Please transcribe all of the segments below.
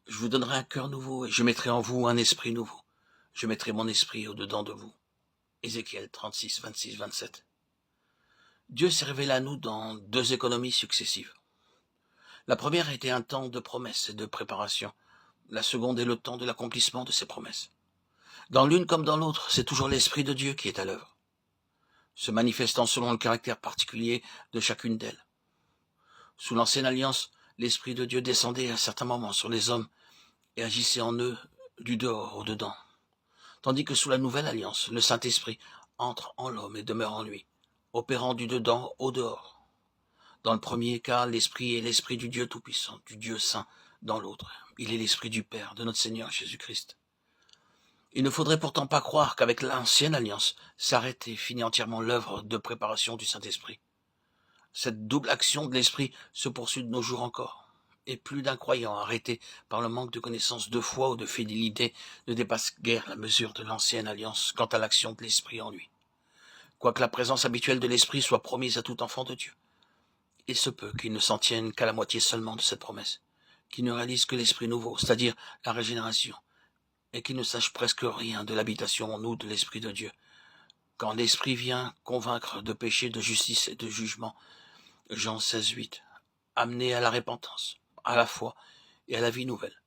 Je vous donnerai un cœur nouveau et je mettrai en vous un esprit nouveau. Je mettrai mon esprit au-dedans de vous. Ézéchiel 36, 26, 27. Dieu s'est révélé à nous dans deux économies successives. La première était un temps de promesse et de préparation. La seconde est le temps de l'accomplissement de ces promesses. Dans l'une comme dans l'autre, c'est toujours l'Esprit de Dieu qui est à l'œuvre, se manifestant selon le caractère particulier de chacune d'elles. Sous l'Ancienne Alliance, l'Esprit de Dieu descendait à certains moments sur les hommes et agissait en eux du dehors au dedans. Tandis que sous la Nouvelle Alliance, le Saint-Esprit entre en l'homme et demeure en lui, opérant du dedans au dehors. Dans le premier cas, l'Esprit est l'Esprit du Dieu Tout-Puissant, du Dieu Saint. Dans l'autre, il est l'Esprit du Père, de notre Seigneur Jésus-Christ. Il ne faudrait pourtant pas croire qu'avec l'Ancienne Alliance s'arrête et finit entièrement l'œuvre de préparation du Saint-Esprit. Cette double action de l'Esprit se poursuit de nos jours encore, et plus d'un croyant arrêté par le manque de connaissance, de foi ou de fidélité ne dépasse guère la mesure de l'Ancienne Alliance quant à l'action de l'Esprit en lui. Quoique la présence habituelle de l'Esprit soit promise à tout enfant de Dieu, il se peut qu'il ne s'en tienne qu'à la moitié seulement de cette promesse, qu'il ne réalise que l'Esprit nouveau, c'est-à-dire la régénération, et qu'il ne sache presque rien de l'habitation en nous de l'Esprit de Dieu. Quand l'Esprit vient convaincre de péché, de justice et de jugement, Jean 16, 8, amener à la repentance, à la foi et à la vie nouvelle.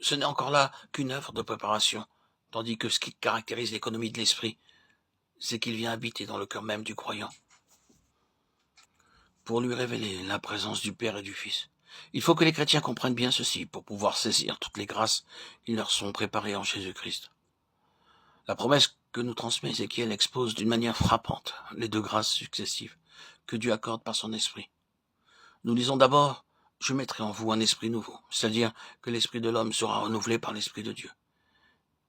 Ce n'est encore là qu'une œuvre de préparation, tandis que ce qui caractérise l'économie de l'Esprit, c'est qu'il vient habiter dans le cœur même du croyant, pour lui révéler la présence du Père et du Fils. Il faut que les chrétiens comprennent bien ceci pour pouvoir saisir toutes les grâces qui leur sont préparées en Jésus-Christ. La promesse que nous transmet Ézéchiel expose d'une manière frappante les deux grâces successives que Dieu accorde par son esprit. Nous lisons d'abord « Je mettrai en vous un esprit nouveau », c'est-à-dire que l'esprit de l'homme sera renouvelé par l'esprit de Dieu.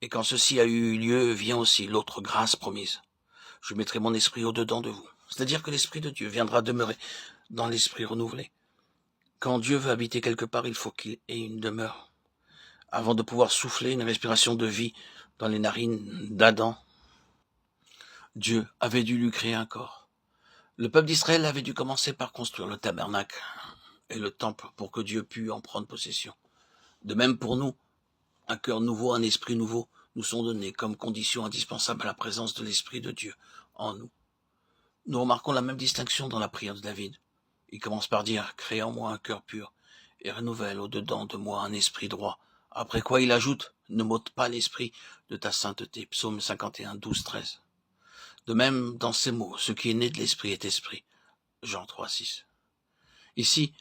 Et quand ceci a eu lieu, vient aussi l'autre grâce promise. « Je mettrai mon esprit au-dedans de vous », c'est-à-dire que l'esprit de Dieu viendra demeurer dans l'esprit renouvelé. Quand Dieu veut habiter quelque part, il faut qu'il ait une demeure. Avant de pouvoir souffler une respiration de vie dans les narines d'Adam, Dieu avait dû lui créer un corps. Le peuple d'Israël avait dû commencer par construire le tabernacle et le temple pour que Dieu pût en prendre possession. De même pour nous, un cœur nouveau, un esprit nouveau nous sont donnés comme condition indispensable à la présence de l'Esprit de Dieu en nous. Nous remarquons la même distinction dans la prière de David. Il commence par dire « Crée en moi un cœur pur et renouvelle au-dedans de moi un esprit droit ». Après quoi il ajoute « Ne m'ôte pas l'esprit de ta sainteté ». Psaume 51, 12, 13. De même, dans ces mots, ce qui est né de l'esprit est esprit. Jean 3, 6. Ici,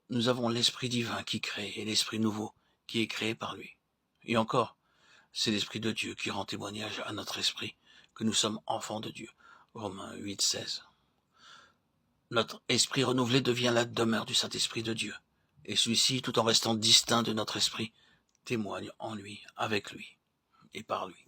nous avons l'esprit divin qui crée et l'esprit nouveau qui est créé par lui. Et encore, c'est l'esprit de Dieu qui rend témoignage à notre esprit que nous sommes enfants de Dieu. Romains 8, 16. Notre esprit renouvelé devient la demeure du Saint-Esprit de Dieu. Et celui-ci, tout en restant distinct de notre esprit, témoigne en lui, avec lui et par lui.